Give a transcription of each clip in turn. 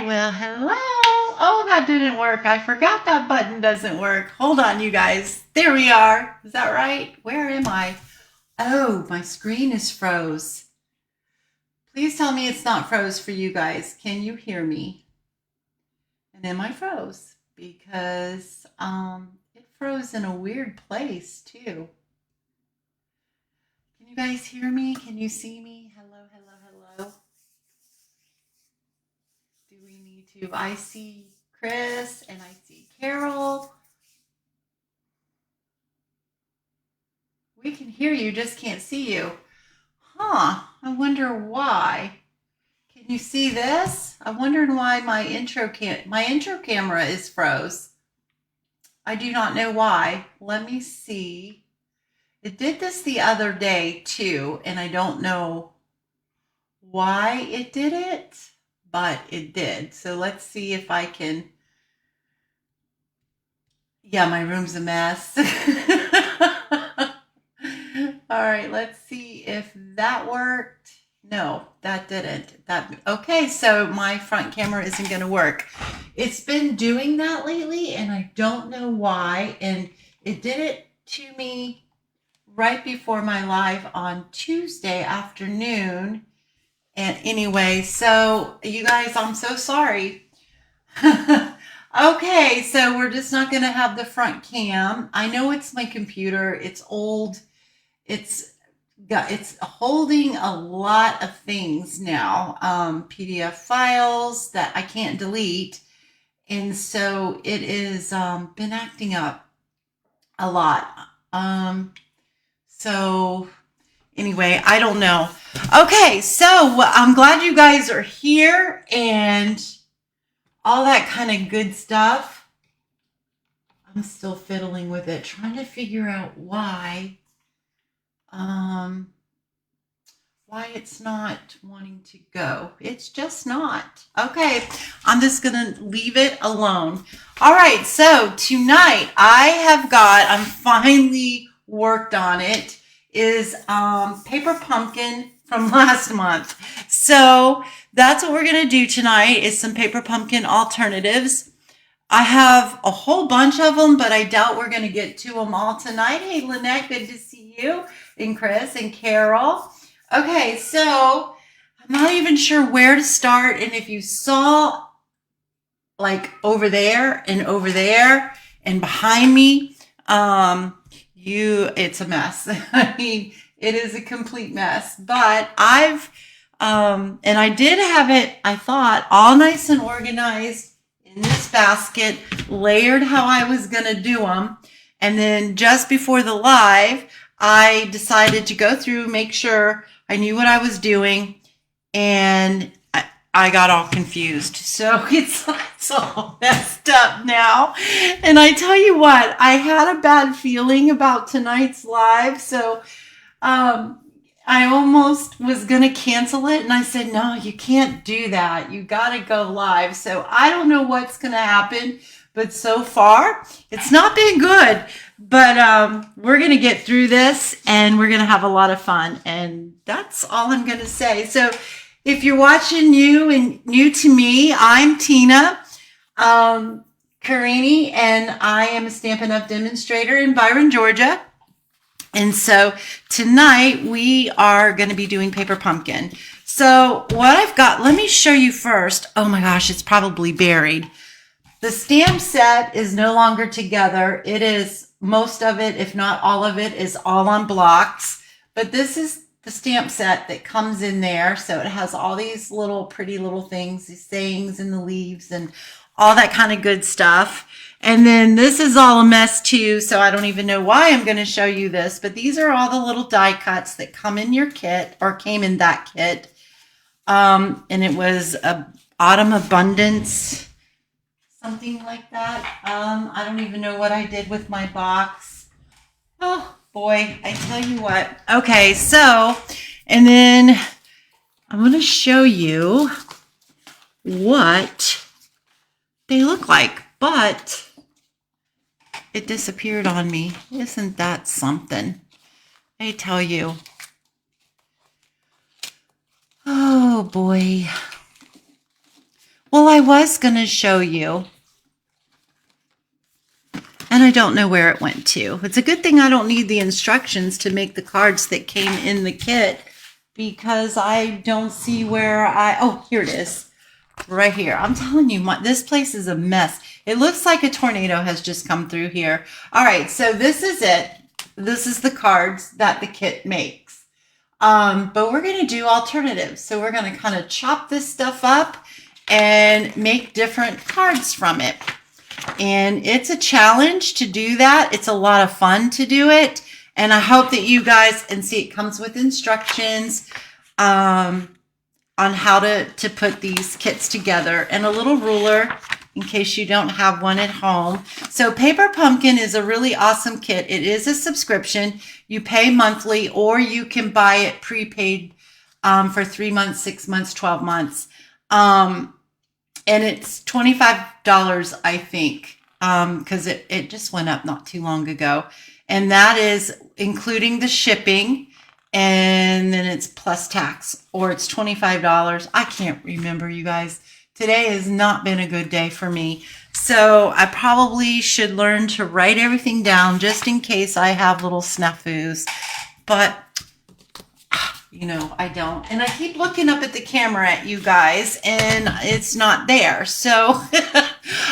Well, hello. Oh, that didn't work. I forgot that button doesn't work. Hold on, you guys. There we are. Is that right? Where am I? Oh, my screen is froze. Please tell me it's not froze for you guys. Can you hear me? And am I froze? Because it froze in a weird place too. Can you guys hear me? Can you see me? Hello, hello, hello. Do we need to? I see Chris and I see Carol. We can hear you, just can't see you. Huh, I wonder why. Can you see this? I'm wondering why my intro camera is froze. I do not know why. Let me see. It did this the other day too, and I don't know why it did it, but it did. So let's see if I can. Yeah, my room's a mess. All right, let's see if that worked. No, that didn't. Okay, so my front camera isn't going to work. It's been doing that lately, and I don't know why. And it did it to me right before my live on Tuesday afternoon. And anyway, so you guys, I'm so sorry. Okay, so we're just not going to have the front cam. I know it's my computer. It's old. It's holding a lot of things now, PDF files that I can't delete. And so it is been acting up a lot. So anyway, I don't know. Okay, so I'm glad you guys are here and all that kind of good stuff. I'm still fiddling with it, trying to figure out why it's not wanting to go. It's just not. Okay, I'm just gonna leave it alone. All right, so tonight I'm finally worked on it, is paper pumpkin from last month. So that's what we're gonna do tonight, is some paper pumpkin alternatives. I have a whole bunch of them, but I doubt we're going to get to them all tonight. Hey, Lynette, good to see you. And Chris and Carol. Okay, so I'm not even sure where to start. And if you saw like over there and behind me, it's a mess. I mean, it is a complete mess. But and I did have it, I thought, all nice and organized in this basket, layered how I was going to do them. And then just before the live, I decided to go through, make sure I knew what I was doing, and I got all confused. So it's all messed up now. And I tell you what, I had a bad feeling about tonight's live. So I almost was going to cancel it. And I said, no, you can't do that. You got to go live. So I don't know what's going to happen. But so far, it's not been good. But we're going to get through this. And we're going to have a lot of fun. And that's all I'm going to say. So if you're watching new to me, I'm Tina Carini. And I am a Stampin' Up! Demonstrator in Byron, Georgia. And so tonight we are going to be doing paper pumpkin. So what I've got, let me show you first. Oh my gosh, it's probably buried. The stamp set is no longer together. It is, most of it, if not all of it, is all on blocks. But this is the stamp set that comes in there. So it has all these little pretty little things, these sayings and the leaves and all that kind of good stuff. And then this is all a mess too, so I don't even know why I'm going to show you this, but these are all the little die cuts that come in your kit, or came in that kit. And it was a Autumn Abundance, something like that. I don't even know what I did with my box. Oh boy, I tell you what. Okay, so, and then I'm going to show you what they look like, but it disappeared on me. Isn't that something? I tell you. Oh boy. Well, I was going to show you, and I don't know where it went to. It's a good thing I don't need the instructions to make the cards that came in the kit, because I don't see where oh, here it is. Right here. I'm telling you, this place is a mess. It looks like a tornado has just come through here. All right, so this is it. This is the cards that the kit makes. But we're going to do alternatives. So we're going to kind of chop this stuff up and make different cards from it. And it's a challenge to do that. It's a lot of fun to do it. And I hope that you guys, and see, it comes with instructions on how to put these kits together, and a little ruler in case you don't have one at home. So Paper Pumpkin is a really awesome kit. It is a subscription. You pay monthly, or you can buy it prepaid for 3 months, 6 months, 12 months. And it's $25, I think, because it just went up not too long ago. And that is including the shipping. And then it's plus tax, or it's $25. I can't remember, you guys. Today has not been a good day for me. So I probably should learn to write everything down just in case I have little snafus. But, you know, I don't. And I keep looking up at the camera at you guys, and it's not there. So,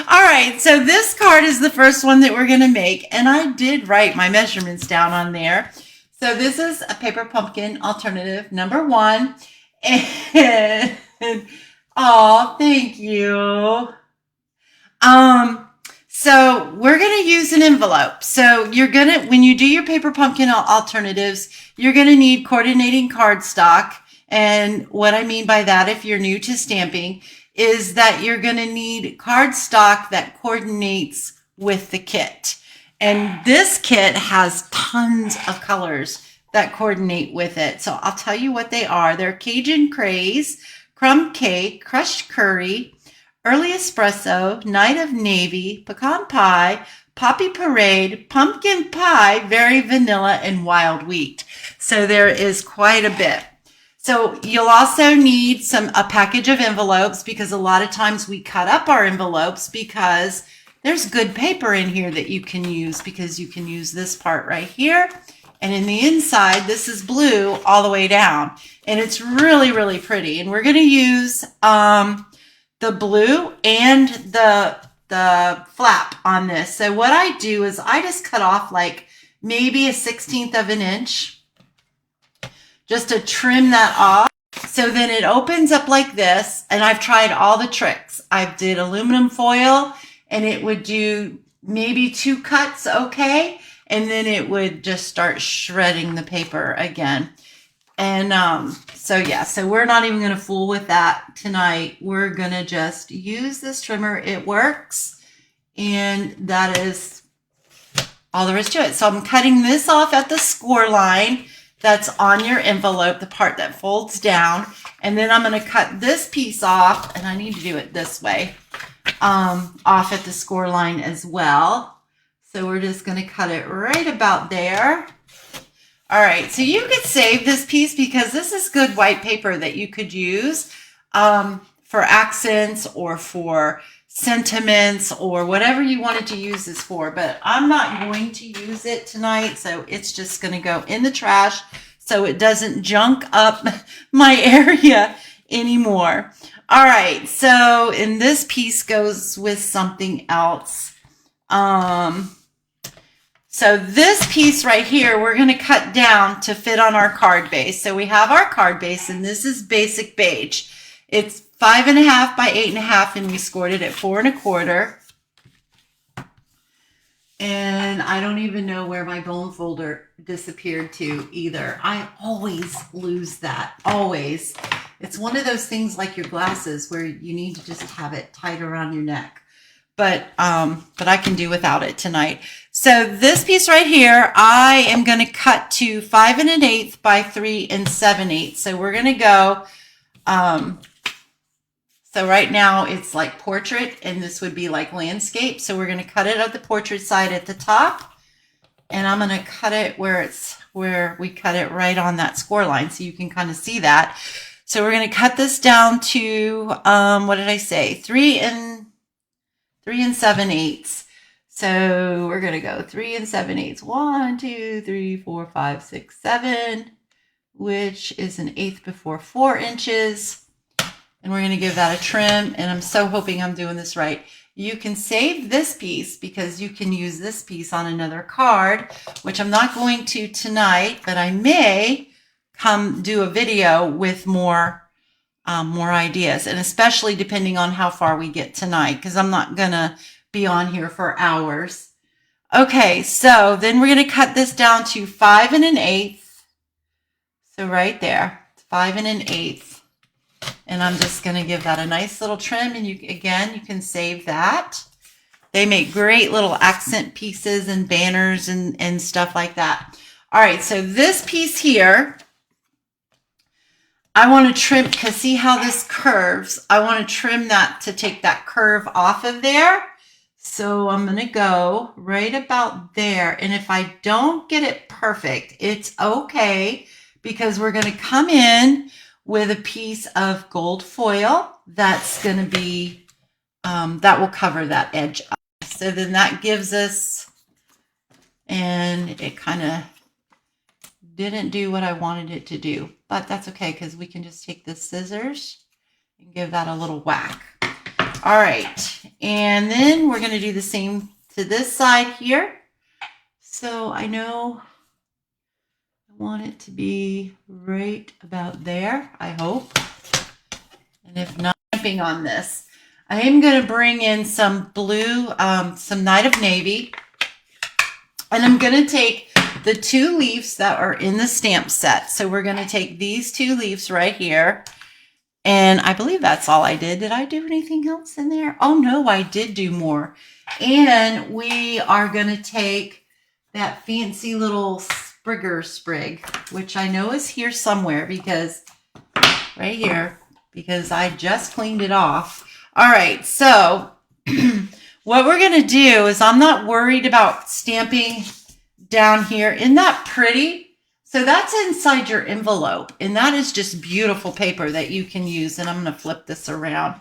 all right. So this card is the first one that we're going to make. And I did write my measurements down on there. So this is a Paper Pumpkin alternative number 1. And, oh, thank you. So we're going to use an envelope. So you're going to, when you do your Paper Pumpkin alternatives, you're going to need coordinating cardstock. And what I mean by that, if you're new to stamping, is that you're going to need cardstock that coordinates with the kit. And this kit has tons of colors that coordinate with it. So I'll tell you what they are. They're Cajun Craze, Crumb Cake, Crushed Curry, Early Espresso, Night of Navy, Pecan Pie, Poppy Parade, Pumpkin Pie, Very Vanilla, and Wild Wheat. So there is quite a bit. So you'll also need a package of envelopes, because a lot of times we cut up our envelopes because there's good paper in here that you can use, because you can use this part right here. And in the inside, this is blue all the way down. And it's really, really pretty. And we're going to use the blue and the flap on this. So what I do is I just cut off like maybe a 1/16 of an inch, just to trim that off. So then it opens up like this. And I've tried all the tricks. I did aluminum foil, and it would do maybe 2 cuts okay, and then it would just start shredding the paper again. And so yeah, so we're not even going to fool with that tonight. We're going to just use this trimmer. It works, and that is all there is to it. So I'm cutting this off at the score line that's on your envelope, the part that folds down, and then I'm going to cut this piece off, and I need to do it this way, off at the score line as well. So we're just going to cut it right about there. All right, so you could save this piece, because this is good white paper that you could use for accents or for sentiments or whatever you wanted to use this for. But I'm not going to use it tonight, so it's just going to go in the trash so it doesn't junk up my area anymore. All right, so and this piece goes with something else. So this piece right here, we're going to cut down to fit on our card base. So we have our card base, and this is basic beige. It's 5.5 by 8.5, and we scored it at 4 1/4. And I don't even know where my bone folder disappeared to either. I always lose that, always. It's one of those things like your glasses where you need to just have it tight around your neck. But I can do without it tonight. So this piece right here, I am going to cut to 5 1/8 by 3 7/8. So we're going to go, so right now it's like portrait, and this would be like landscape. So we're going to cut it at the portrait side at the top, and I'm going to cut it where we cut it right on that score line, so you can kind of see that. So we're going to cut this down to, what did I say? 3 7/8. So we're going to go 3 7/8. 1, 2, 3, 4, 5, 6, 7, which is an eighth before 4 inches. And we're going to give that a trim. And I'm so hoping I'm doing this right. You can save this piece because you can use this piece on another card, which I'm not going to tonight, but I may come do a video with more ideas, and especially depending on how far we get tonight, because I'm not gonna be on here for hours. Okay, so then we're gonna cut this down to 5 1/8. So right there, 5 1/8, and I'm just gonna give that a nice little trim. And you can save that. They make great little accent pieces and banners and stuff like that. All right, so this piece here, I want to trim, because see how this curves? I want to trim that to take that curve off of there. So I'm going to go right about there. And if I don't get it perfect, it's okay, because we're going to come in with a piece of gold foil that's going to be, that will cover that edge up. So then that gives us, and it kind of didn't do what I wanted it to do, but that's okay, because we can just take the scissors and give that a little whack. All right, and then we're going to do the same to this side here. So I know I want it to be right about there, I hope. And if not, stamping on this, I am going to bring in some blue, some Night of Navy, and I'm going to take the 2 leaves that are in the stamp set. So we're going to take these 2 leaves right here. And I believe that's all I did. Did I do anything else in there? Oh, no, I did do more. And we are going to take that fancy little Sprigger sprig, which I know is here somewhere, because right here, because I just cleaned it off. All right, so what we're going to do is, I'm not worried about stamping down here. Isn't that pretty? So that's inside your envelope, and that is just beautiful paper that you can use. And I'm going to flip this around,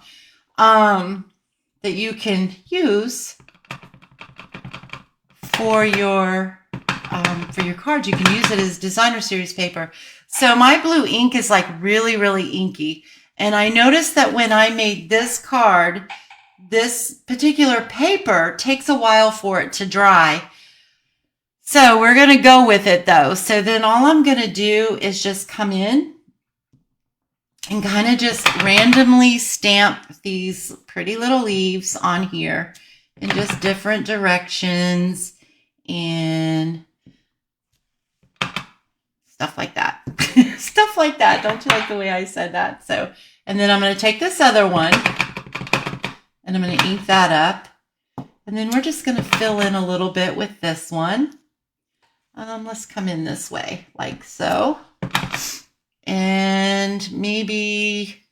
that you can use for your cards. You can use it as designer series paper. So my blue ink is like really, really inky. And I noticed that when I made this card, this particular paper takes a while for it to dry. So we're going to go with it though. So then all I'm going to do is just come in and kind of just randomly stamp these pretty little leaves on here in just different directions and stuff like that. Stuff like that. Don't you like the way I said that? So, and then I'm going to take this other one and I'm going to ink that up. And then we're just going to fill in a little bit with this one. Let's come in this way, like so. And maybe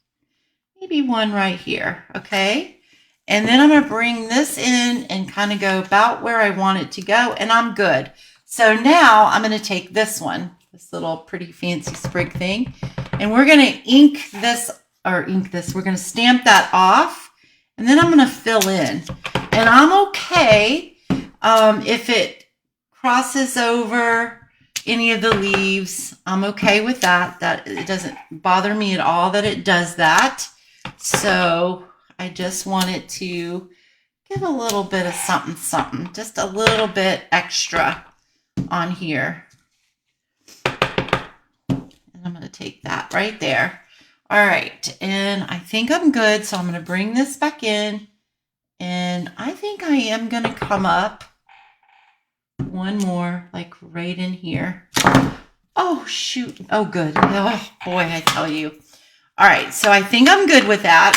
one right here, okay? And then I'm going to bring this in and kind of go about where I want it to go, and I'm good. So now I'm going to take this one, this little pretty fancy sprig thing, and we're going to ink this, we're going to stamp that off, and then I'm going to fill in. And I'm okay if it crosses over any of the leaves. I'm okay with that. That it doesn't bother me at all that it does that. So I just want it to give a little bit of something, something, just a little bit extra on here. And I'm going to take that right there. All right, and I think I'm good. So I'm going to bring this back in, and I think I am going to come up one more, like right in here. Oh, shoot. Oh, good. Oh, boy, I tell you. All right, so I think I'm good with that.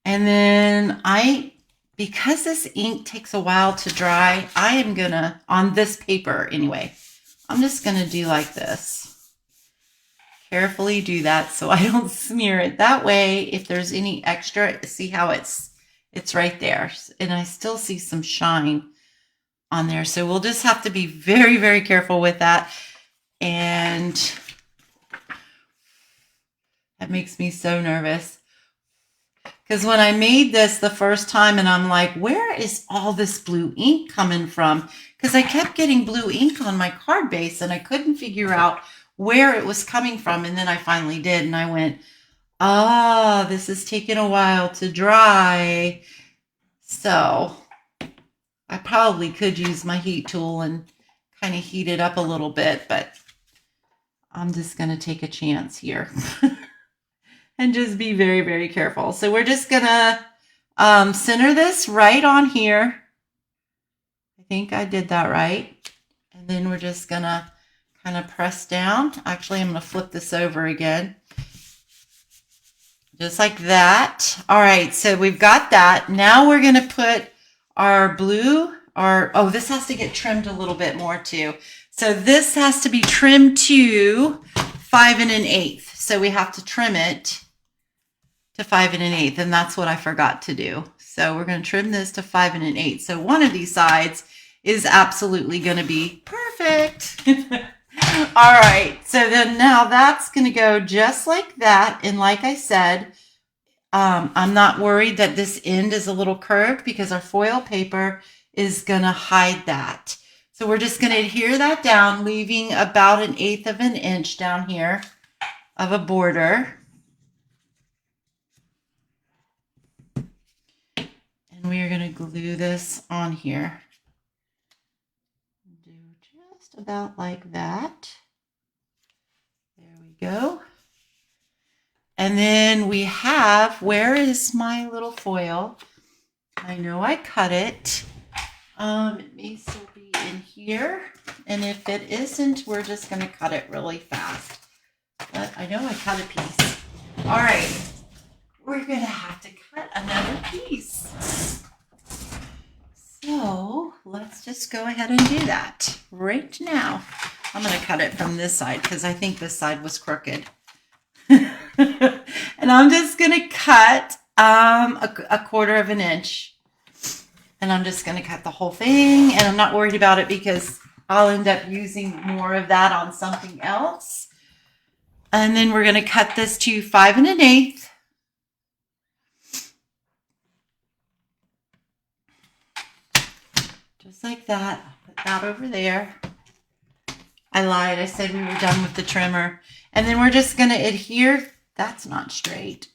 And then because this ink takes a while to dry, I am going to, on this paper anyway, I'm just going to do like this. Carefully do that so I don't smear it. That way, if there's any extra, see how it's right there. And I still see some shine on there. So we'll just have to be very, very careful with that. And That makes me so nervous. Because when I made this the first time and I'm like, where is all this blue ink coming from? Because I kept getting blue ink on my card base and I couldn't figure out where it was coming from. And then I finally did. And I went, ah, this is taking a while to dry. So I probably could use my heat tool and kind of heat it up a little bit, but I'm just going to take a chance here. And just be very, very careful. So we're just gonna center this right on here. I think I did that right. And then we're just gonna kind of press down. Actually, I'm gonna flip this over again. Just like that. All right, so we've got that. Now we're gonna put our blue, oh, this has to get trimmed a little bit more too. So this has to be trimmed to 5 1/8. So we have to trim it to 5 1/8, and that's what I forgot to do. So we're going to trim this to 5 1/8. So one of these sides is absolutely going to be perfect. All right, so then now that's going to go just like that. And like I said, I'm not worried that this end is a little curved because our foil paper is going to hide that. So we're just going to adhere that down, leaving about 1/8 of an inch down here of a border. We are going to glue this on here. Do just about like that. There we go. And then we have, where is my little foil? I know I cut it. It may still be in here. And if it isn't, we're just going to cut it really fast. But I know I cut a piece. All right. We're going to have to cut another piece. So let's just go ahead and do that right now. I'm going to cut it from this side because I think this side was crooked. And I'm just going to cut a 1/4 of an inch. And I'm just going to cut the whole thing. And I'm not worried about it because I'll end up using more of that on something else. And then we're going to cut this to 5 1/8. Just like that. Put that over there. I lied. I said we were done with the trimmer. And then we're just going to adhere. That's not straight.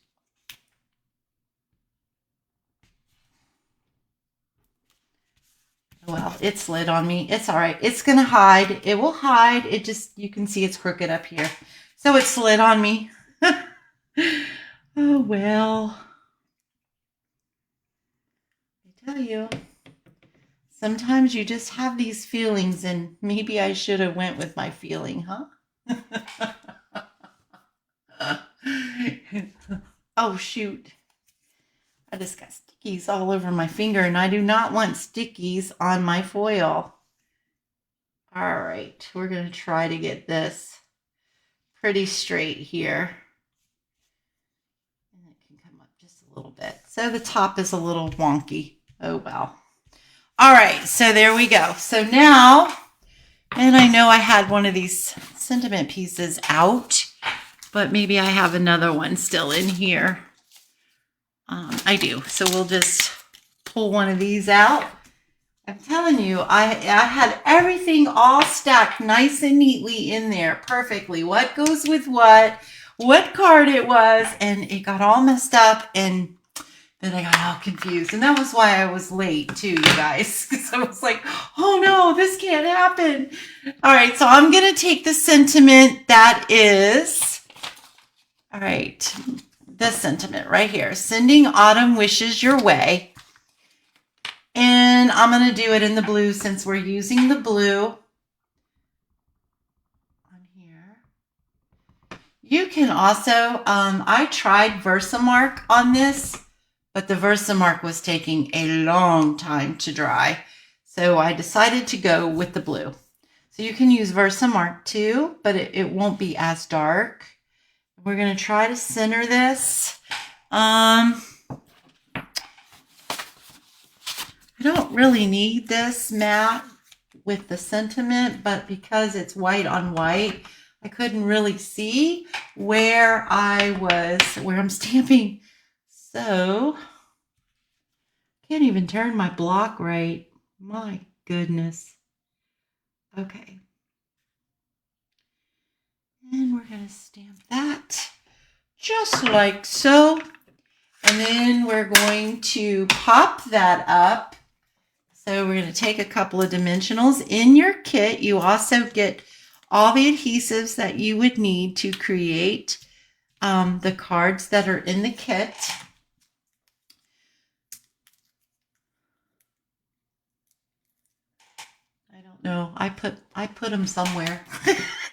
Well, it slid on me. It's all right. It's going to hide. It will hide. It just, you can see it's crooked up here. So it slid on me. Oh, well. I tell you. Sometimes you just have these feelings, and maybe I should have went with my feeling, huh? Oh, shoot. I just got stickies all over my finger, and I do not want stickies on my foil. All right, we're going to try to get this pretty straight here. And it can come up just a little bit. So the top is a little wonky. Oh, well. All right, so there we go. So now, and I know I had one of these sentiment pieces out, but maybe I have another one still in here. I do. So we'll just pull one of these out. I'm telling you, I had everything all stacked nice and neatly in there perfectly. What goes with what card it was, and it got all messed up, and then I got all confused. And that was why I was late too, you guys. Because I was like, oh no, this can't happen. All right, so I'm going to take the sentiment that is, all right, this sentiment right here. Sending autumn wishes your way. And I'm going to do it in the blue since we're using the blue on here. You can also, I tried Versamark on this, but the Versamark was taking a long time to dry. So I decided to go with the blue. So you can use Versamark too, but it won't be as dark. We're going to try to center this. I don't really need this matte with the sentiment, but because it's white on white, I couldn't really see where I'm stamping. So, can't even turn my block right. My goodness. Okay. And we're going to stamp that just like so. And then we're going to pop that up. So we're going to take a couple of dimensionals. In your kit, you also get all the adhesives that you would need to create the cards that are in the kit. I don't know. I put them somewhere.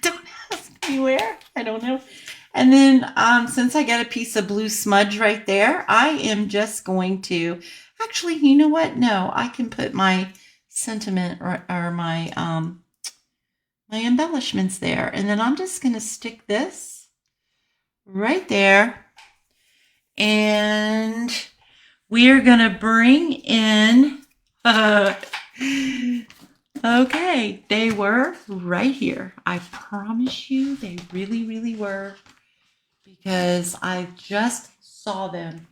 Don't ask me where. I don't know. And then since I got a piece of blue smudge right there, I am just going to, actually, you know what? No, I can put my sentiment or my my embellishments there. And then I'm just going to stick this right there. And we're going to bring in, okay, they were right here. I promise you they really, really were, because I just saw them.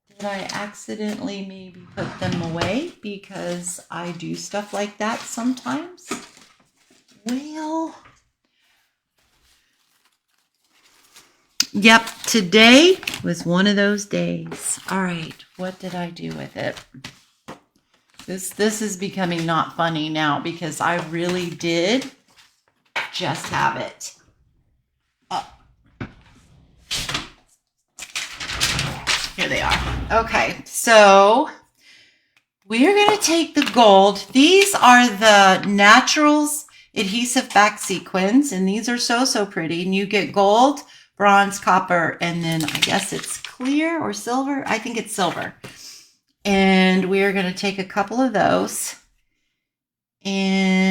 Did I accidentally maybe put them away because I do stuff like that sometimes? Well, yep, today was one of those days. All right, what did I do with it? This is becoming not funny now because I really did just have it. Here they are. Okay, so we're going to take the gold. These are the Naturals adhesive back sequins, and these are so pretty. And you get gold, bronze, copper, and then I guess it's clear or silver. I think it's silver. And we're going to take a couple of those. And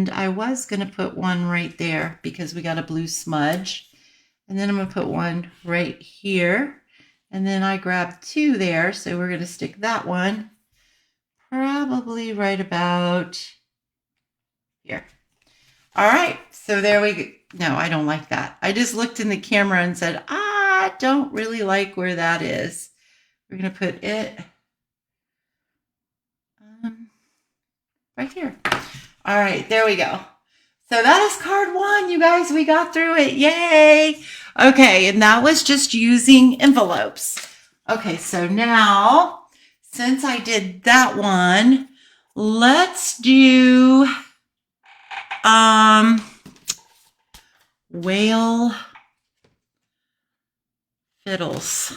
I was going to put one right there because we got a blue smudge. And then I'm going to put one right here. And then I grabbed two there, so we're going to stick that one probably right about here. All right, so there we go. No, I don't like that. I just looked in the camera and said, I don't really like where that is. We're going to put it right here. All right, there we go. So that is card one, you guys. We got through it. Yay. Okay, and that was just using envelopes. Okay, so now, since I did that one, let's do whale fiddles.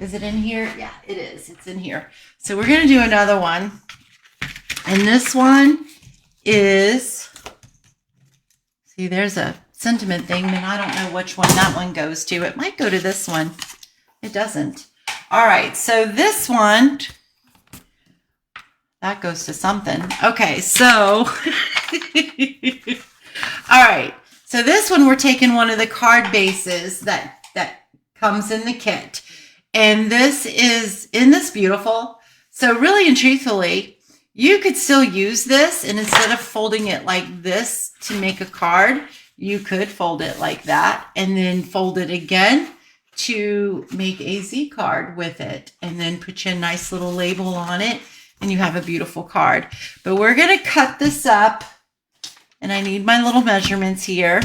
Is it in here? Yeah, it is. It's in here. So we're going to do another one. And this one is, see, there's a sentiment thing, and I don't know which one that one goes to. It might go to this one. It doesn't. All right, so this one, that goes to something. Okay, so, all right. So this one, we're taking one of the card bases that comes in the kit. And this is, isn't this beautiful? So really and truthfully, you could still use this, and instead of folding it like this to make a card, you could fold it like that and then fold it again to make a Z card with it, and then put you a nice little label on it, and you have a beautiful card. But we're going to cut this up, and I need my little measurements here,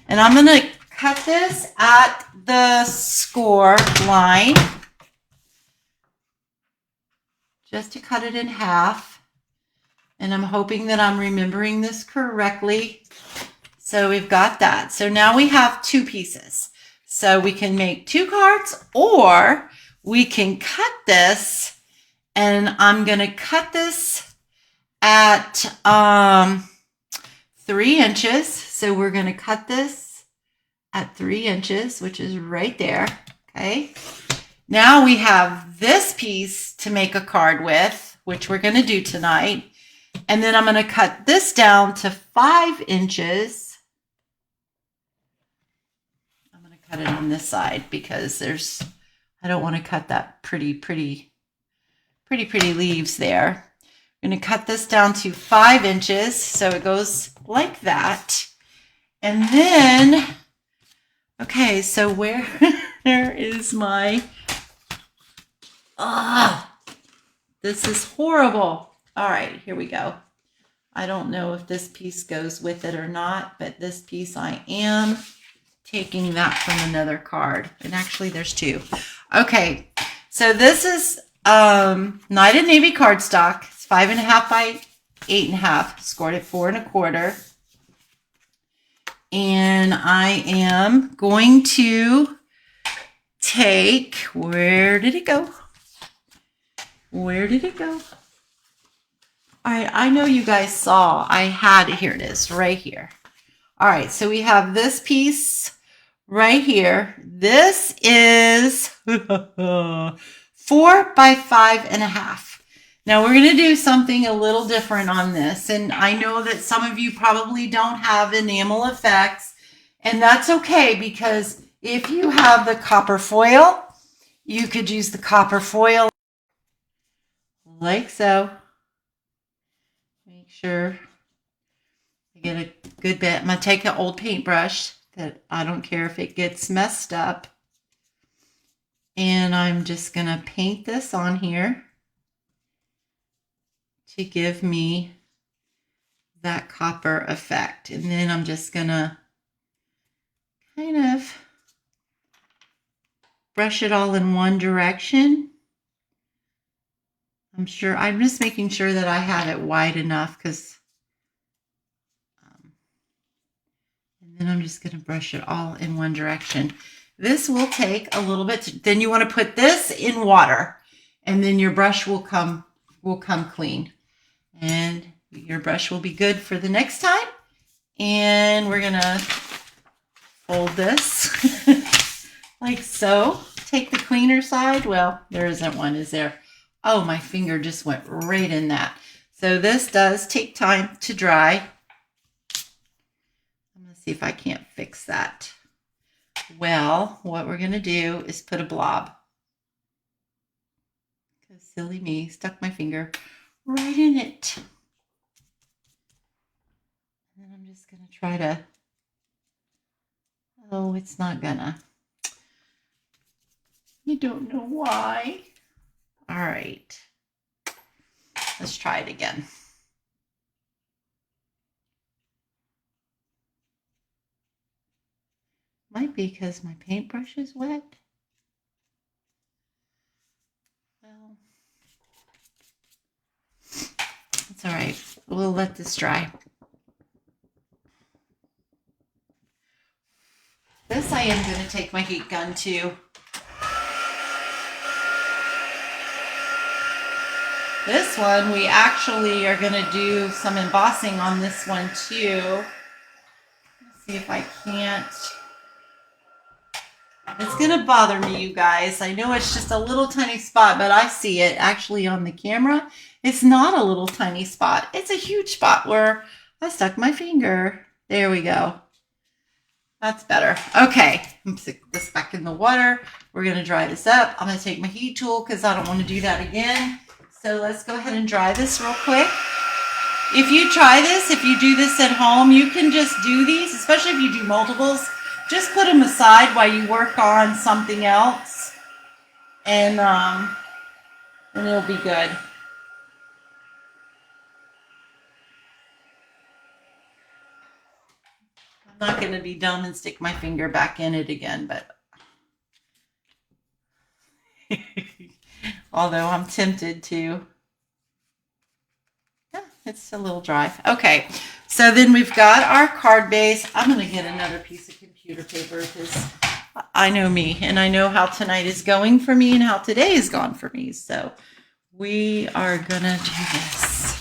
and I'm going to cut this at the score line just to cut it in half. And I'm hoping that I'm remembering this correctly. So we've got that. So now we have two pieces. So we can make two cards, or we can cut this, and I'm going to cut this at 3 inches. So we're going to cut this at 3 inches, which is right there. Okay. Now we have this piece to make a card with, which we're going to do tonight. And then I'm going to cut this down to 5 inches. I'm going to cut it on this side because I don't want to cut that pretty leaves there. I'm going to cut this down to 5 inches. So it goes like that. And then, okay, so where is my, this is horrible. All right, here we go. I don't know if this piece goes with it or not, but this piece I am taking that from another card. And actually there's 2. Okay, so this is Night and Navy cardstock. It's 5.5 by 8.5, scored at 4 1/4. And I am going to take, where did it go? Where did it go? All right, I know you guys saw, I had, here it is, right here. All right, so we have this piece right here. This is 4 by 5.5. Now we're going to do something a little different on this. And I know that some of you probably don't have enamel effects, and that's okay, because if you have the copper foil, you could use the copper foil like so. Make sure you get a good bit. I'm going to take an old paintbrush that I don't care if it gets messed up. And I'm just going to paint this on here to give me that copper effect. And then I'm just going to kind of brush it all in one direction. I'm just making sure that I have it wide enough, because and then I'm just going to brush it all in one direction. This will take a little bit. Then you want to put this in water, and then your brush will come clean. And your brush will be good for the next time. And we're going to fold this like so. Take the cleaner side. Well, there isn't one, is there? Oh, my finger just went right in that. So this does take time to dry. I'm going to see if I can't fix that. Well, what we're going to do is put a blob. Because silly me, stuck my finger right in it. And then I'm just going to try to, oh, it's not gonna. You don't know why. All right. Let's try it again. Might be because my paintbrush is wet. Well, it's all right. We'll let this dry. This I am going to take my heat gun to. This one, we actually are going to do some embossing on this one too. Let's see if I can't. It's going to bother me, you guys. I know it's just a little tiny spot, but I see it actually on the camera. It's not a little tiny spot. It's a huge spot where I stuck my finger. There we go. That's better. Okay, I'm going to stick this back in the water. We're going to dry this up. I'm going to take my heat tool because I don't want to do that again. So let's go ahead and dry this real quick. If you try this, if you do this at home, you can just do these, especially if you do multiples. Just put them aside while you work on something else, and it'll be good. I'm not going to be dumb and stick my finger back in it again, but although I'm tempted to. Yeah, it's a little dry. Okay, so then we've got our card base. I'm going to get another piece of computer paper because I know me, and I know how tonight is going for me and how today is gone for me. So we are going to do this.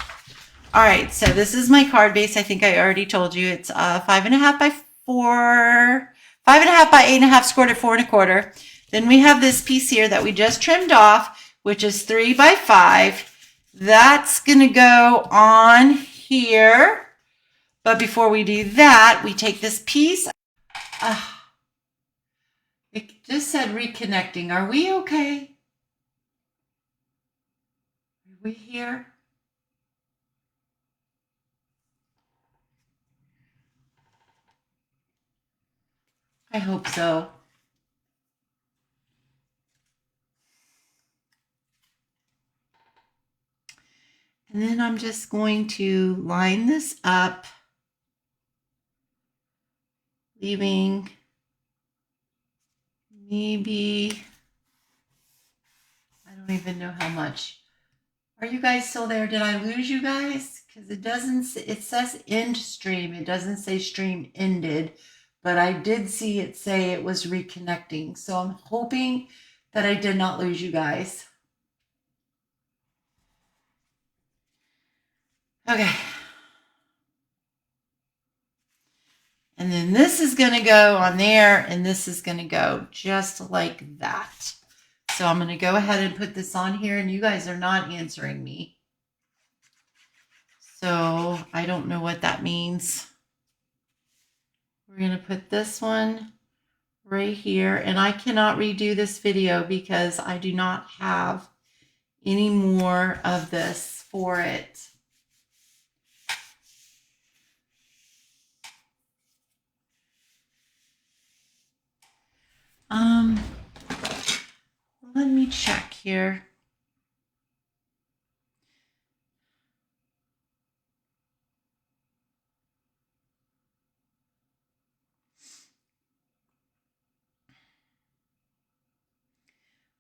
All right, so this is my card base. I think I already told you it's 5.5 by 4, 5.5 by 8.5, scored at 4 1/4. Then we have this piece here that we just trimmed off, which is 3 by 5. That's going to go on here. But before we do that, we take this piece. It just said reconnecting. Are we okay? Are we here? I hope so. And then I'm just going to line this up, leaving maybe, I don't even know how much. Are you guys still there? Did I lose you guys? Because it doesn't, it says end stream. It doesn't say stream ended, but I did see it say it was reconnecting. So I'm hoping that I did not lose you guys. Okay. And then this is going to go on there, and this is going to go just like that. So I'm going to go ahead and put this on here, and you guys are not answering me. So I don't know what that means. We're going to put this one right here, and I cannot redo this video because I do not have any more of this for it. Let me check here.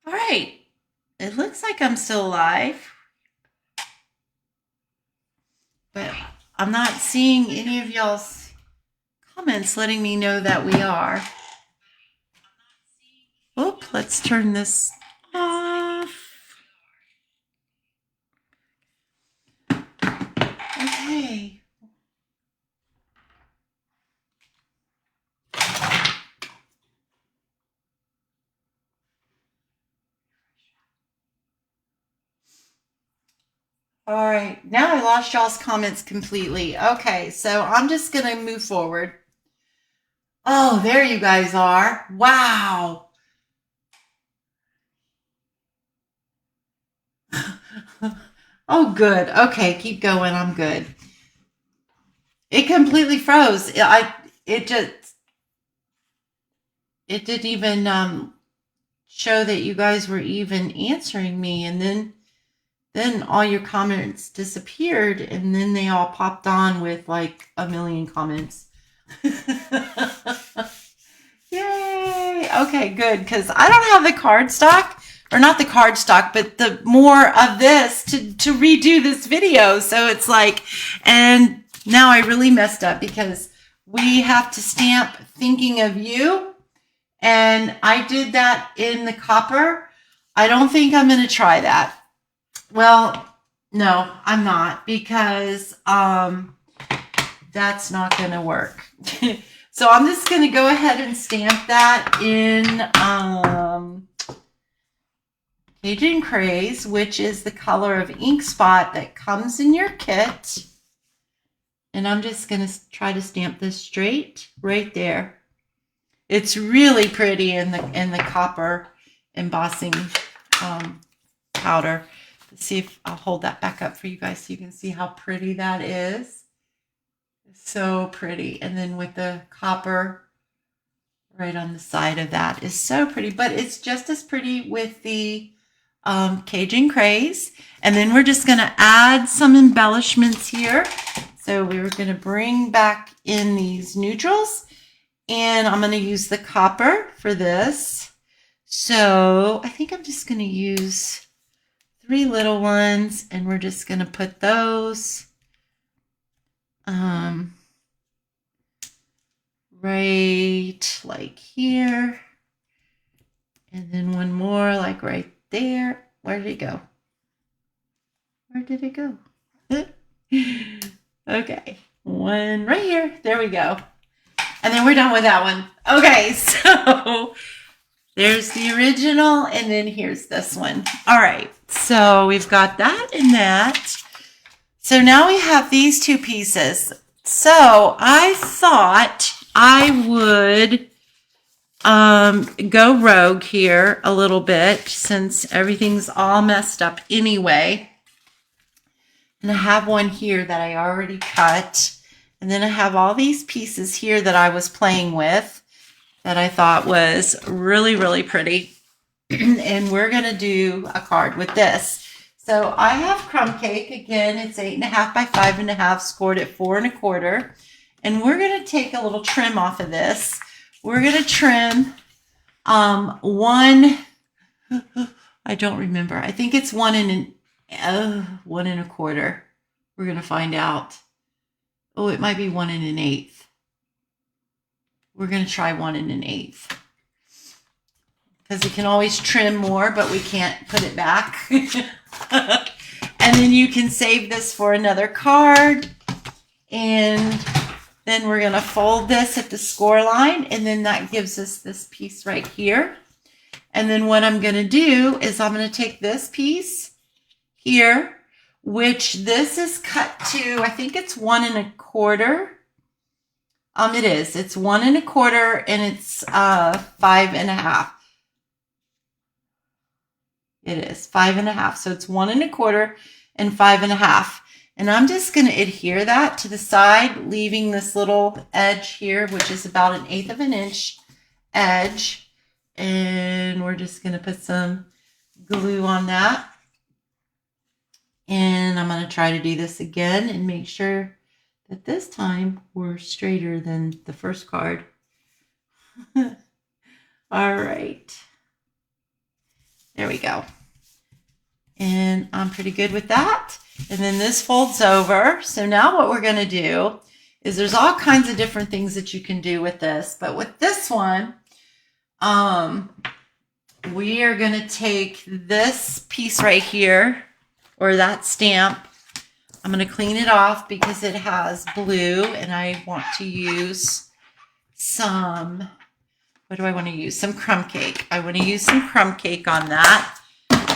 All right, it looks like I'm still alive, but I'm not seeing any of y'all's comments letting me know that we are. Oop, let's turn this off. Okay. All right, now I lost y'all's comments completely. Okay, so I'm just going to move forward. Oh, there you guys are. Wow. Oh, good. Okay, keep going. I'm good. It completely froze. It didn't even show that you guys were even answering me, and then all your comments disappeared, and then they all popped on with like a million comments. Yay! Okay, good, because I don't have the card stock, or not the card stock, but the more of this to redo this video. So it's like, and now I really messed up because we have to stamp thinking of you, and I did that in the copper. I don't think I'm going to try that. Well, no, I'm not, because that's not going to work. So I'm just going to go ahead and stamp that in Cajun Craze, which is the color of ink spot that comes in your kit. And I'm just going to try to stamp this straight right there. It's really pretty in the copper embossing powder. Let's see if I'll hold that back up for you guys so you can see how pretty that is. So pretty. And then with the copper right on the side of that is so pretty, but it's just as pretty with the Cajun Craze. And then we're just going to add some embellishments here. So we're going to bring back in these neutrals, and I'm going to use the copper for this. So I think I'm just going to use 3 little ones, and we're just going to put those right like here, and then one more like right there. Where did it go? Where did it go? Okay, one right here. There we go. And then we're done with that one. Okay, so there's the original, and then here's this one. All right, so we've got that and that. So now we have these 2 pieces. So I thought I would go rogue here a little bit, since everything's all messed up anyway. And I have one here that I already cut. And then I have all these pieces here that I was playing with. that I thought was really, really pretty. And we're going to do a card with this. So I have crumb cake. Again, it's 8.5 by 5.5, scored at 4 1/4. And we're going to take a little trim off of this. We're going to trim one, I don't remember. I think it's 1 1.25. We're going to find out. Oh, it might be 1 1/8. We're going to try 1 1/8. Because we can always trim more, but we can't put it back. And then you can save this for another card. And then we're going to fold this at the score line. And then that gives us this piece right here. And then what I'm going to do is I'm going to take this piece here, which this is cut to, I think it's 1 1/4. It is. It's 1 1/4 and it's 5.5. It is 5.5. So it's 1 1/4 and 5.5. And I'm just going to adhere that to the side, leaving this little edge here, which is about 1/8 of an inch edge. And we're just going to put some glue on that. And I'm going to try to do this again and make sure that this time we're straighter than the first card. All right. There we go. And I'm pretty good with that. And then this folds over. So now what we're going to do is there's all kinds of different things that you can do with this. But with this one, we are going to take this piece right here, or that stamp. I'm going to clean it off because it has blue, and I want to use some, what do I want to use? Some crumb cake. I want to use some crumb cake on that.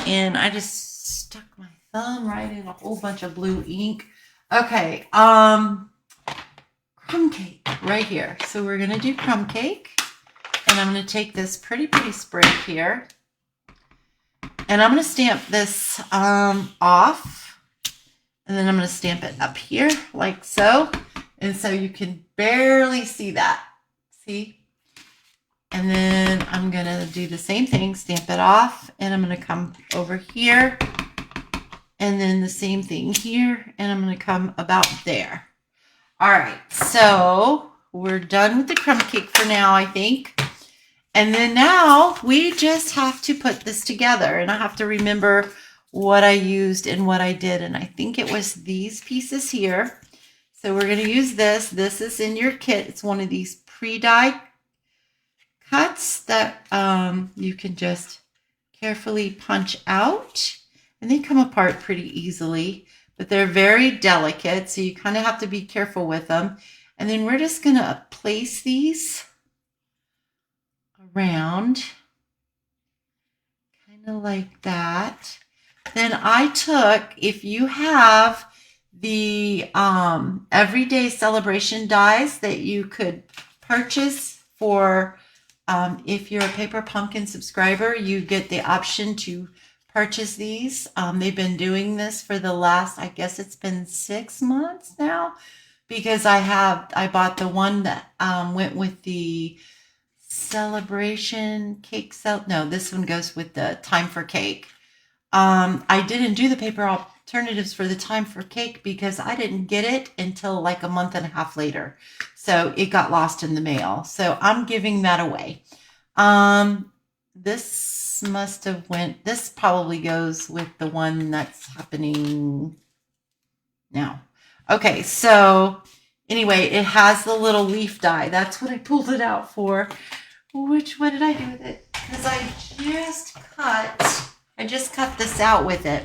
And I just stuck my thumb right in a whole bunch of blue ink. Okay, crumb cake right here. So we're going to do crumb cake. And I'm going to take this pretty sprig here. And I'm going to stamp this off. And then I'm going to stamp it up here like so. And so you can barely see that. See? And then I'm going to do the same thing, stamp it off. And I'm going to come over here. And then the same thing here. And I'm going to come about there. All right. So we're done with the crumb cake for now, I think. And then now we just have to put this together. And I have to remember what I used and what I did. And I think it was these pieces here. So we're going to use this. This is in your kit. It's one of these pre-die cuts that you can just carefully punch out. And they come apart pretty easily. But they're very delicate. So you kind of have to be careful with them. And then we're just going to place these around, kind of like that. Then I took, if you have the everyday celebration dies that you could purchase for, if you're a Paper Pumpkin subscriber, you get the option to purchase these. They've been doing this for the last, I guess it's been 6 months now, because I bought the one that went with the celebration cake. No, this one goes with the time for cake. I didn't do the paper alternatives for the time for cake because I didn't get it until like a month and a half later. So it got lost in the mail. So I'm giving that away. This must have this probably goes with the one that's happening now. Okay, so anyway, it has the little leaf die. That's what I pulled it out for. What did I do with it? Because I just cut this out with it.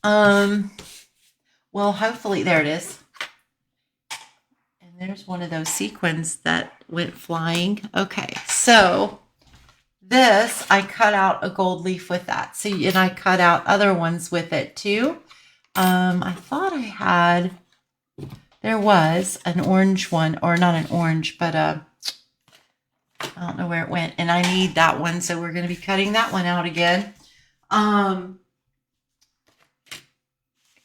Well, hopefully, there it is. And there's one of those sequins that went flying. Okay, so this, I cut out a gold leaf with that. So, and I cut out other ones with it too. I thought there was an orange one, or not an orange, but I don't know where it went. And I need that one, so we're going to be cutting that one out again.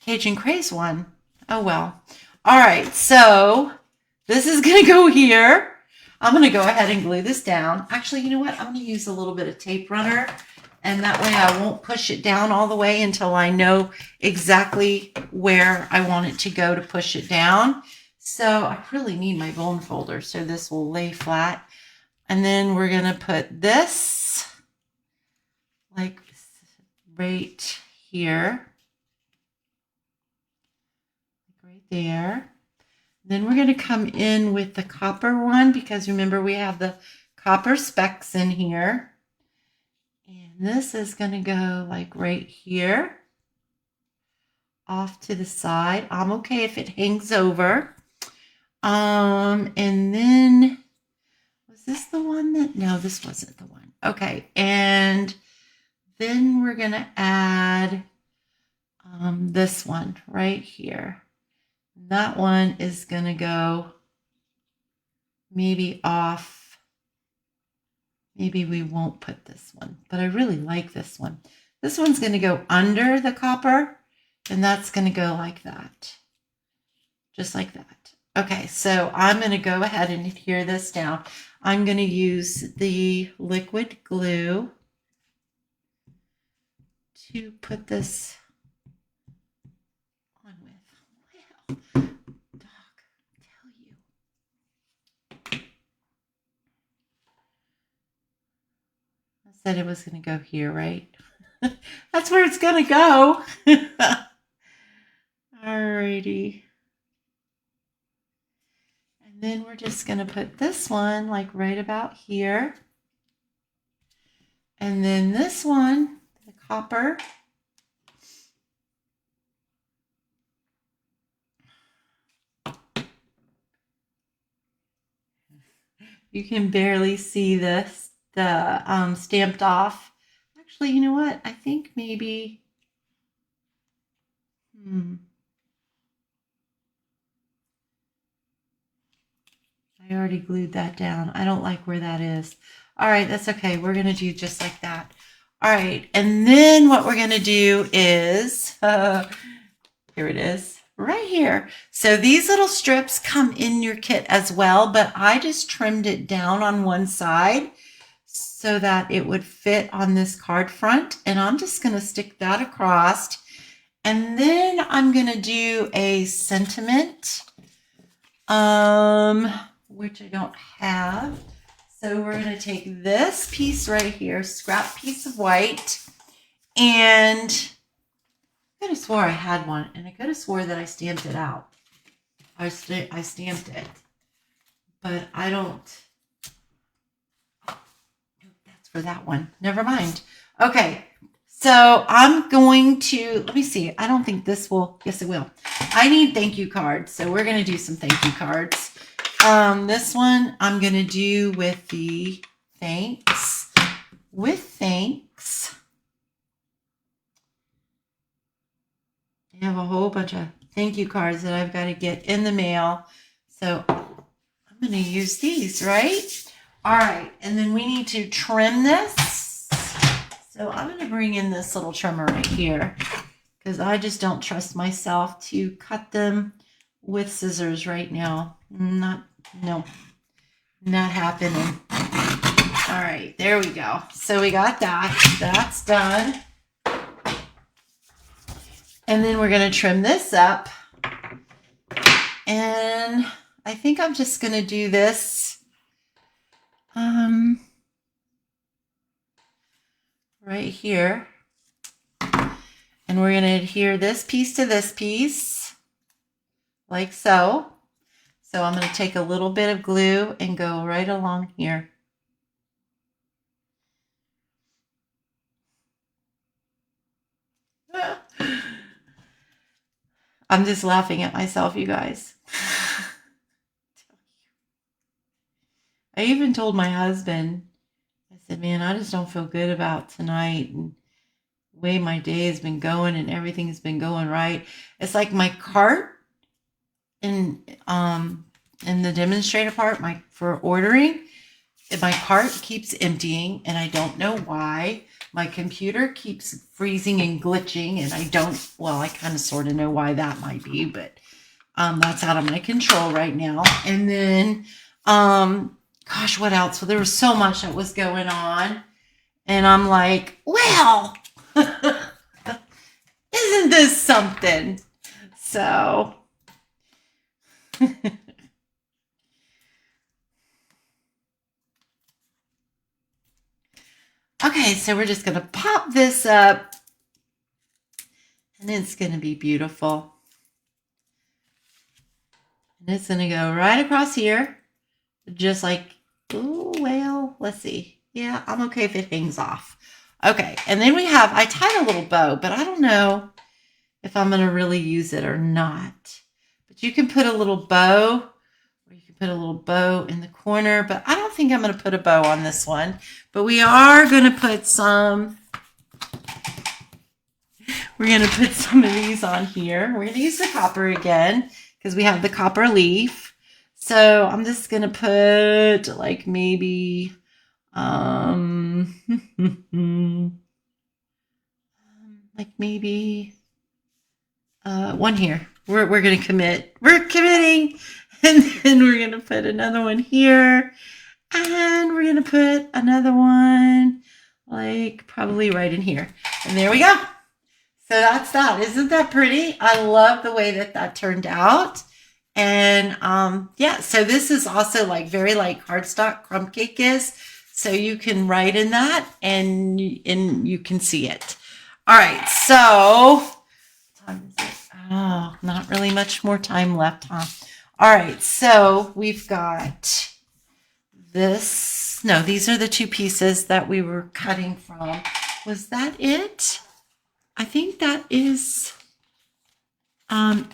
Cajun Craze one. Oh, well. All right, so this is going to go here. I'm going to go ahead and glue this down. Actually, you know what? I'm going to use a little bit of tape runner, and that way I won't push it down all the way until I know exactly where I want it to go to push it down. So I really need my bone folder so this will lay flat. And then we're going to put this like right here, right there. Then we're going to come in with the copper one because remember we have the copper specks in here. And this is going to go like right here, off to the side. I'm okay if it hangs over. And then, was this the one that, no, this wasn't the one. Okay, and then we're going to add this one right here. That one is going to go maybe off. Maybe we won't put this one, but I really like this one. This one's going to go under the copper, and that's going to go like that. Just like that. Okay, so I'm going to go ahead and adhere this down. I'm going to use the liquid glue to put this on with. Wow, dog, tell you. I said it was going to go here, right? That's where it's going to go. Alrighty. And then we're just going to put this one like right about here. And then this one, the copper. You can barely see this, the stamped off. Actually, you know what? I think maybe, I already glued that down. I don't like where that is. All right, that's okay. We're going to do just like that. All right, and then what we're going to do is, here it is, right here. So these little strips come in your kit as well, but I just trimmed it down on one side so that it would fit on this card front. And I'm just going to stick that across. And then I'm going to do a sentiment, which I don't have. So we're going to take this piece right here, scrap piece of white, and I could have swore I had one, and I could have swore that I stamped it out. I stamped it, but I don't. Oh, that's for that one. Never mind. Okay, so I'm going to, let me see. I don't think this will, yes it will. I need thank you cards, so we're going to do some thank you cards. This one I'm going to do with the thanks. With thanks. I have a whole bunch of thank you cards that I've got to get in the mail. So I'm going to use these, right? All right. And then we need to trim this. So I'm going to bring in this little trimmer right here because I just don't trust myself to cut them with scissors right now. Not happening. All right, there we go. So we got that. That's done. And then we're going to trim this up. And I think I'm just going to do this right here. And we're going to adhere this piece to this piece, like so. So I'm going to take a little bit of glue and go right along here. I'm just laughing at myself, you guys. I even told my husband, I said, man, I just don't feel good about tonight and the way my day has been going and everything has been going right. It's like my cart in the demonstrator part, for ordering, my cart keeps emptying and I don't know why. My computer keeps freezing and glitching and I don't, well, I kind of sort of know why that might be, but that's out of my control right now. And then gosh, what else? Well, there was so much that was going on. And I'm like, well, isn't this something? So, okay, so we're just going to pop this up. And it's going to be beautiful. And it's going to go right across here. Just like, oh, well, let's see. Yeah, I'm okay if it hangs off. Okay, and then I tied a little bow, but I don't know if I'm going to really use it or not. But you can put a little bow, or you can put a little bow in the corner, but I don't think I'm going to put a bow on this one. But we are going to put some, we're going to put some of these on here. We're going to use the copper again because we have the copper leaf. So I'm just going to put like maybe, like maybe one here. We're going to commit. We're committing. And then we're going to put another one here. And we're going to put another one like probably right in here. And there we go. So that's that. Isn't that pretty? I love the way that turned out. And yeah, so this is also like very like cardstock crumb cake is. So you can write in that and you can see it. All right, so what time is it? Oh, not really much more time left, huh? All right, so we've got this. No, these are the two pieces that we were cutting from. Was that it? I think that is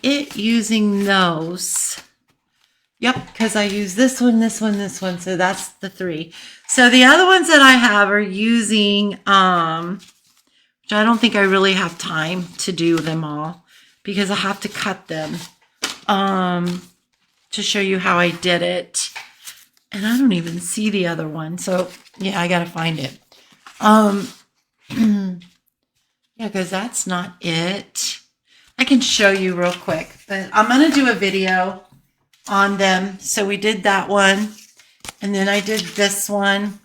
it using those. Yep, because I use this one, this one, this one. So that's the three. So the other ones that I have are using, which I don't think I really have time to do them all because I have to cut them to show you how I did it. And I don't even see the other one. So yeah, I got to find it. Yeah, because that's not it. I can show you real quick, but I'm going to do a video on them. So we did that one, and then I did this one,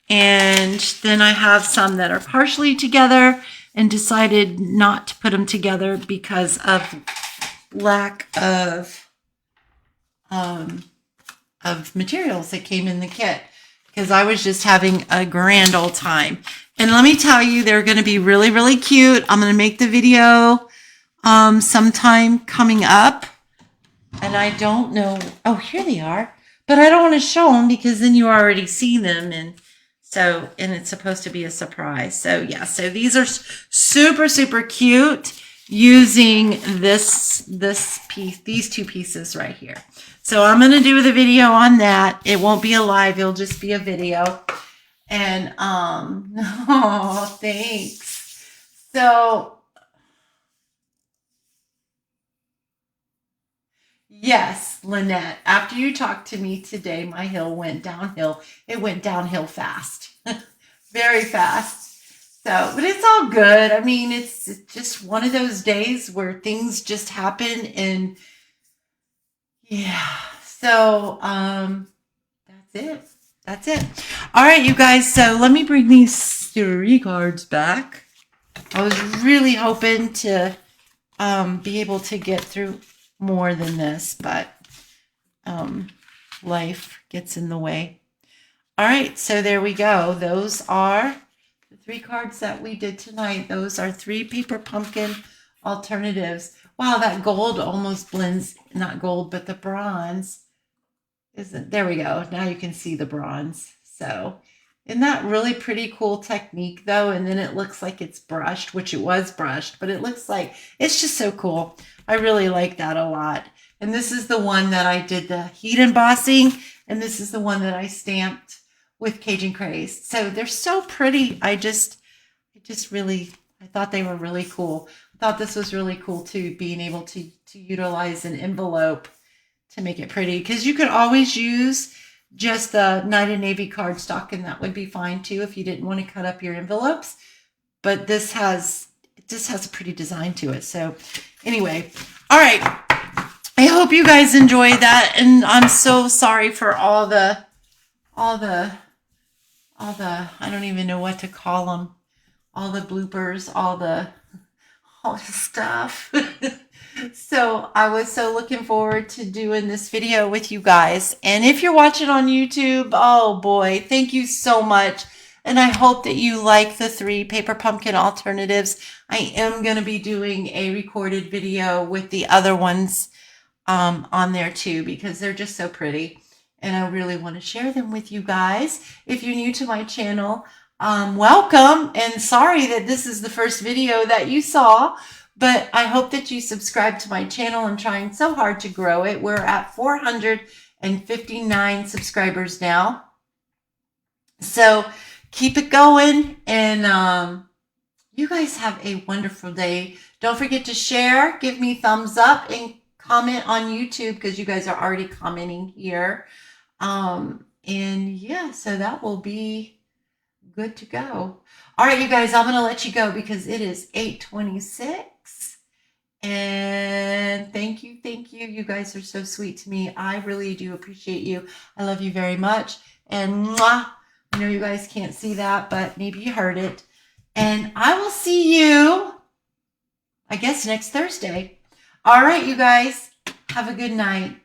and then I have some that are partially together and decided not to put them together because of lack of materials that came in the kit, because I was just having a grand old time. And let me tell you, they're going to be really, really cute. I'm going to make the video sometime coming up. And I don't know. Oh, here they are. But I don't want to show them because then you already see them. And it's supposed to be a surprise. So yeah, so these are super, super cute using this piece, these two pieces right here. So I'm going to do the video on that. It won't be a live. It'll just be a video. And, oh, thanks. So, yes, Lynette, after you talked to me today, my hill went downhill. It went downhill fast, very fast. So, but it's all good. I mean, it's just one of those days where things just happen and yeah. So, that's it. That's it. All right, you guys. So let me bring these 3 cards back. I was really hoping to be able to get through more than this, but life gets in the way. All right, so there we go. Those are the 3 cards that we did tonight. Those are 3 paper pumpkin alternatives. Wow, that gold almost blends, not gold, but the bronze. There we go. Now you can see the bronze. So isn't that really pretty cool technique though? And then it looks like it's brushed, which it was brushed, but it looks like it's just so cool. I really like that a lot. And this is the one that I did the heat embossing. And this is the one that I stamped with Cajun Craze. So they're so pretty. I thought they were really cool. I thought this was really cool too, being able to utilize an envelope to make it pretty, because you could always use just the Night and Navy cardstock, and that would be fine too if you didn't want to cut up your envelopes. But this has a pretty design to it. So anyway, all right. I hope you guys enjoy that, and I'm so sorry for all the all the, I don't even know what to call them, all the bloopers, all the stuff. So I was so looking forward to doing this video with you guys. And if you're watching on YouTube, oh boy, thank you so much. And I hope that you like the 3 paper pumpkin alternatives. I am going to be doing a recorded video with the other ones on there too, because they're just so pretty. And I really want to share them with you guys. If you're new to my channel, welcome, and sorry that this is the first video that you saw, but I hope that you subscribe to my channel. I'm trying so hard to grow it. We're at 459 subscribers now. So keep it going, and you guys have a wonderful day. Don't forget to share, give me thumbs up, and comment on YouTube, because you guys are already commenting here. And yeah, so that will be good to go. All right, you guys, I'm going to let you go because it is 8:26. And thank you. You guys are so sweet to me. I really do appreciate you. I love you very much. And mwah, I know you guys can't see that, but maybe you heard it. And I will see you, I guess, next Thursday. All right, you guys, have a good night.